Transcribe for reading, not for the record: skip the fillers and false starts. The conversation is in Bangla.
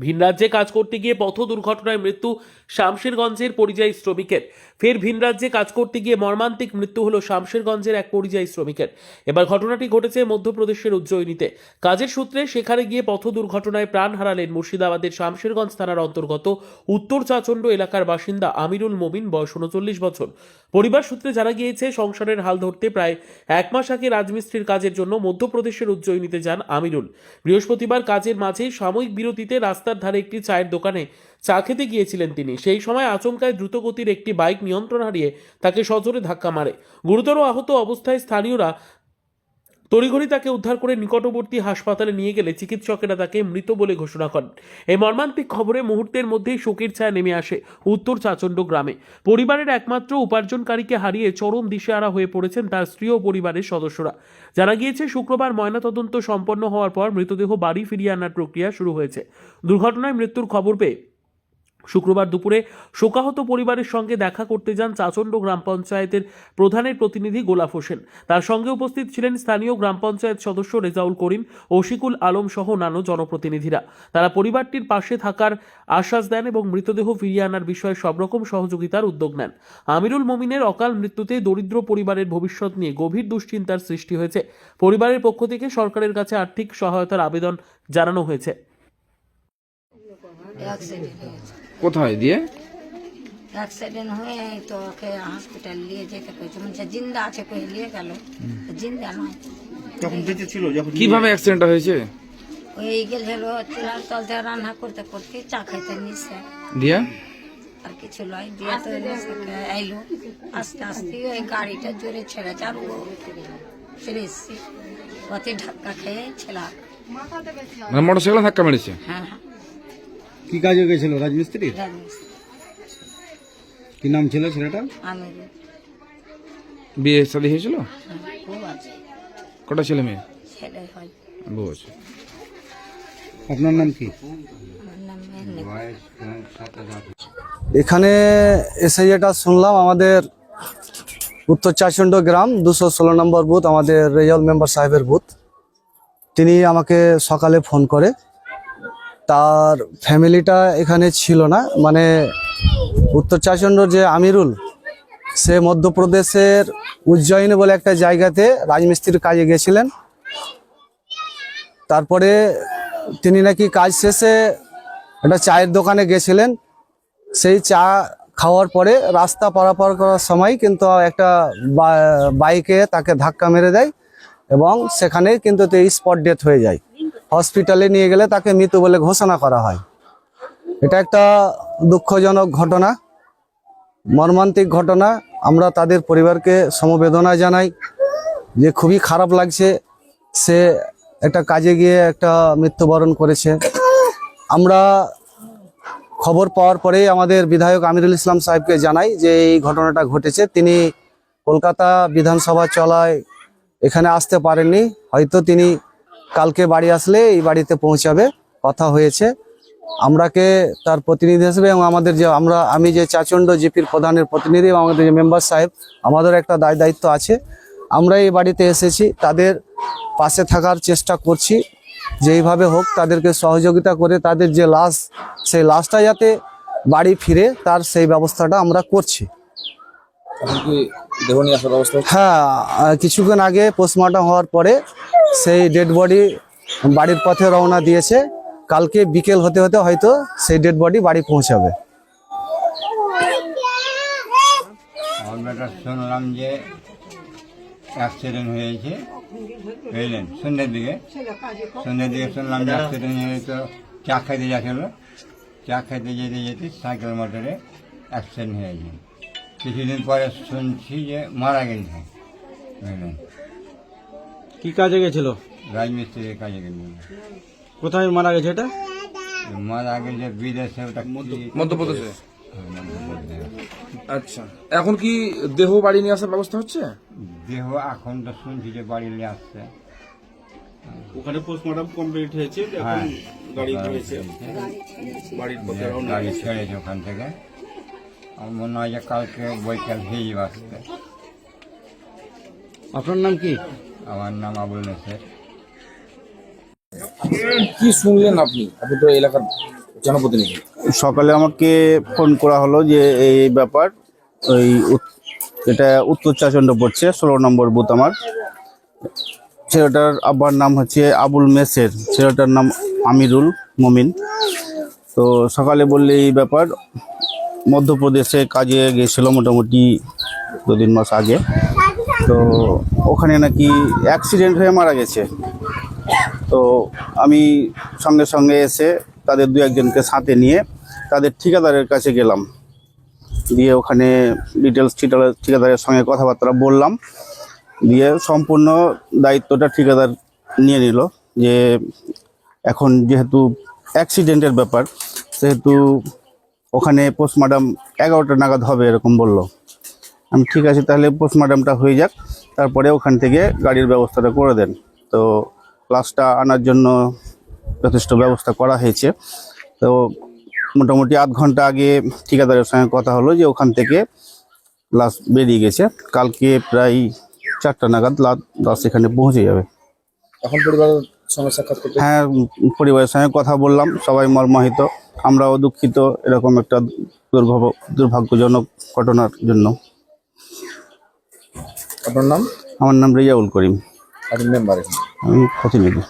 ভিন রাজ্যে কাজ করতে গিয়ে পথ দুর্ঘটনায় মৃত্যু শামশেরগঞ্জের পরিযায়ী শ্রমিকের। ফের ভিন রাজ্যে কাজ করতে গিয়ে মর্মান্তিক মৃত্যু হলো শামশেরগঞ্জের এক পরিযায়ী শ্রমিকের। এবার ঘটনাটি ঘটেছে মধ্যপ্রদেশের উজ্জয়িনীতে। কাজের সূত্রে সেখানে গিয়ে পথ দুর্ঘটনায় প্রাণ হারালেন মুর্শিদাবাদের শামশেরগঞ্জ থানার অন্তর্গত উত্তর চাচণ্ড এলাকার বাসিন্দা আমিরুল মমিন, বয়স 39 বছর। পরিবার সূত্রে জানা গিয়েছে, সংসারের হাল ধরতে প্রায় এক মাস আগে রাজমিস্ত্রির কাজের জন্য মধ্যপ্রদেশের উজ্জয়িনীতে যান আমিরুল। বৃহস্পতিবার কাজের মাঝে সাময়িক বিরতিতে রাস্তার ধারে একটি চায়ের দোকানে চা খেতে গিয়েছিলেন তিনি। সেই সময় আচমকায় দ্রুতগতির একটি বাইক নিয়ন্ত্রণ হারিয়ে তাকে সজোরে ধাক্কা মারে। গুরুতর আহত অবস্থায় স্থানীয়রা তড়িঘড়ি তাকে উদ্ধার করে নিকটবর্তী হাসপাতালে নিয়ে গেলে চিকিৎসকেরা তাকে মৃত বলে ঘোষণা করেন। এই মর্মান্তিক খবরে মুহূর্তের মধ্যেই শোকের ছায়া নেমে আসে উত্তর চাচণ্ড গ্রামে। পরিবারের একমাত্র উপার্জনকারীকে হারিয়ে চরম দিশেহারা হয়ে পড়েছেন তার স্ত্রী ও পরিবারের সদস্যরা। জানা গিয়েছে, শুক্রবার ময়নাতদন্ত সম্পন্ন হওয়ার পর মৃতদেহ বাড়ি ফিরিয়ে আনার প্রক্রিয়া শুরু হয়েছে। দুর্ঘটনায় মৃত্যুর খবর পেয়ে শুক্রবার দুপুরে শোকাহত পরিবারের সঙ্গে দেখা করতে যান চাচণ্ড গ্রাম পঞ্চায়েতের প্রধানের প্রতিনিধি গোলাপ হোসেন। তার সঙ্গে উপস্থিত ছিলেন স্থানীয় গ্রাম পঞ্চায়েত সদস্য রেজাউল করিম, ওশিকুল আলম সহ অন্যান্য জনপ্রতিনিধিরা। তারা পরিবারটির পাশে থাকার আশ্বাস দেন এবং মৃতদেহ ফিরিয়ে আনার বিষয়ে সব রকম সহযোগিতার উদ্যোগ নেন। আমিরুল মমিনের অকাল মৃত্যুতে দরিদ্র পরিবারের ভবিষ্যৎ নিয়ে গভীর দুশ্চিন্তার সৃষ্টি হয়েছে। পরিবারের পক্ষ থেকে সরকারের কাছে আর্থিক সহায়তার আবেদন জানানো হয়েছে। কোথায় দিয়ে অ্যাক্সিডেন্ট হয়ে তো ওকে হসপিটাল নিয়ে যেতে কইছে, মানে জিন্দা আছে কই নিয়ে গেল, জিন্দা নয়। তখন বেঁচে ছিল যখন কিভাবে অ্যাক্সিডেন্টটা হয়েছে? ওই গেছিল চুলার তলতে রান্না করতে করতে চা খাইতে নিচ্ছে, দিয়া আর কিছু নয়। দিয়ে তো আইলো আস্তে আস্তে ওই গাড়িটা জোরে ছেড়েছে আর ও ফিরে এসছি, ওতে ধাক্কা খেয়ে ছেলা। মানে মোটরসাইকেল ধাক্কা মেরেছে? হ্যাঁ হ্যাঁ, কি কাজে গেছিল? রাজমিস্ত্রি। রাজমিস্ত্রি। কি নাম ছিল ছেলেটা? আমি বিয়ে শাদী হয়েছিল? বউ আছে, কটা ছেলে মেয়ে? ছেলে হয়। বউ আছে। আপনার নাম কি? আমার নাম মেহনেক। এখানে এসে যেটা শুনলাম, আমাদের উত্তর চাচণ্ড গ্রাম 216 নম্বর বুথ, আমাদের রেজাউল মেম্বার সাহেবের বুথ। তিনি আমাকে সকালে ফোন করে, তার ফ্যামিলিটা এখানে ছিল না, মানে উত্তর চাচণ্ডর যে আমিরুল, সে মধ্যপ্রদেশের উজ্জয়িনী বলে একটা জায়গাতে রাজমিস্ত্রির কাজে গেছিলেন। তারপরে তিনি নাকি কাজ শেষে একটা চায়ের দোকানে গেছিলেন। সেই চা খাওয়ার পরে রাস্তা পারাপার করার সময় কিন্তু একটা বাইকে তাকে ধাক্কা মেরে দেয় এবং সেখানে কিন্তু স্পট ডেথ হয়ে যায়। হসপিটালে নিয়ে গেলে তাকে মৃত বলে ঘোষণা করা হয়। এটা একটা দুঃখজনক ঘটনা, মর্মান্তিক ঘটনা। আমরা তাদের পরিবারকে সমবেদনা জানাই যে খুবই খারাপ লাগছে, সে একটা কাজে গিয়ে একটা মৃত্যুবরণ করেছে। আমরা খবর পাওয়ার পরেই আমাদের বিধায়ক আমিরুল ইসলাম সাহেবকে জানাই যে এই ঘটনাটা ঘটেছে। তিনি কলকাতা বিধানসভা চলায় এখানে আসতে পারেননি, হয়তো তিনি কালকে বাড়ি আসলে এই বাড়িতে পৌঁছাবে, কথা হয়েছে। আমরাকে তার প্রতিনিধি হিসেবে এবং আমাদের যে আমি যে চাচণ্ড জিপির প্রধানের প্রতিনিধি এবং আমাদের যে মেম্বার সাহেব, আমাদের একটা দায়িত্ব আছে। আমরা এই বাড়িতে এসেছি, তাদের পাশে থাকার চেষ্টা করছি, যেইভাবে হোক তাদেরকে সহযোগিতা করে তাদের যে লাশ, সেই লাশটা যাতে বাড়ি ফিরে তার সেই ব্যবস্থাটা আমরা করছি। হ্যাঁ, কিছুক্ষণ আগে পোস্টমর্টম হওয়ার পরে সেই ডেড বডি বাড়ির পথে রওনা দিয়েছে। কালকে বিকেল হতে হতে হয়তো সেই ডেড বডি বাড়ি পৌঁছাবে। আমরা শুনলাম যে অ্যাক্সিডেন্ট হয়েছে, বুঝলেন, সন্ধ্যের দিকে শুনলাম যে অ্যাক্সিডেন্ট হয়ে, তো চা খাইতে যাচ্ছিল, চা খাইতে যেতে যেতে সাইকেল মোটরে অ্যাক্সিডেন্ট হয়েছে। কিছুদিন পরে শুনছি যে মারা গেছে, বুঝলেন। কি কাজে গেছিল? রাজমিস্ত্রির কাজে গেছিল। কোথায় মারা গেছে এটা? মারা গেছে বিদেশে, ওটা মধ্যপ্রদেশে। আচ্ছা, এখন কি দেহ বাড়ি নিয়ে আসার ব্যবস্থা হচ্ছে? দেহ এখন তো শুনছি যে বাড়ি নিয়ে আসছে। ওখানে পোস্টমর্টম কমপ্লিট হয়েছে, হ্যাঁ, গাড়ি হয়েছে, বাড়ির পথে গাড়ি ছেড়েছে ওখান থেকে। আমার মনে হয় যে কালকে বৈকাল ভেজে আসতে। আপনার নাম কি? আমার নাম আবুল নেসের। কি শুনলেন আপনি? আপনি তো এলাকার জনপ্রতিনিধি? সকালে আমাকে ফোন করা হলো যে এই ব্যাপার, ওই এটা উত্তর চাচণ্ড পড়ছে, 16 নম্বর বুথ আমার। ছেলেটার আব্বার নাম হচ্ছে আবুল মেসের, ছেলেটার নাম আমিরুল মমিন। তো সকালে বললে এই ব্যাপার, মধ্যপ্রদেশে কাজে গিয়েছিল মোটামুটি 2-3 মাস আগে। তো ওখানে নাকি অ্যাক্সিডেন্ট হয়ে মারা গেছে। তো আমি সঙ্গে সঙ্গে এসে তাদের 2-1 জনকে সাথে নিয়ে তাদের ঠিকাদারের কাছে গেলাম, দিয়ে ওখানে ডিটেলস ঠিকাদারের সঙ্গে কথাবার্তা বললাম, দিয়ে সম্পূর্ণ দায়িত্বটা ঠিকাদার নিয়ে নিল। যে এখন যেহেতু অ্যাক্সিডেন্টের ব্যাপার, সেহেতু ওখানে পোস্টমর্টম 11টা নাগাদ হবে এরকম বলল। আমি ঠিক আছে, তাহলে পোস্টমর্টমটা হয়ে যাক, তারপরে ওখান থেকে গাড়ির ব্যবস্থাটা করে দেন। তো লাশটা আনার জন্য যথেষ্ট ব্যবস্থা করা হয়েছে। তো মোটামুটি আধ ঘন্টা আগে ঠিকাদারের সঙ্গে কথা হলো যে ওখান থেকে লাশ বেরিয়ে গেছে, কালকে প্রায় 4টা নাগাদ লাশ এখানে পৌঁছে যাবে। এখন পরিবারের সঙ্গে সাক্ষাৎ করতে? হ্যাঁ, পরিবারের সঙ্গে কথা বললাম, সবাই মর্মাহিত, আমরাও দুঃখিত এরকম একটা দুর্ভাগ্যজনক ঘটনার জন্য। আপনার নাম? আমার নাম রিয়াউল করিম, আপনি মেম্বার? আমি প্রতিনিধি।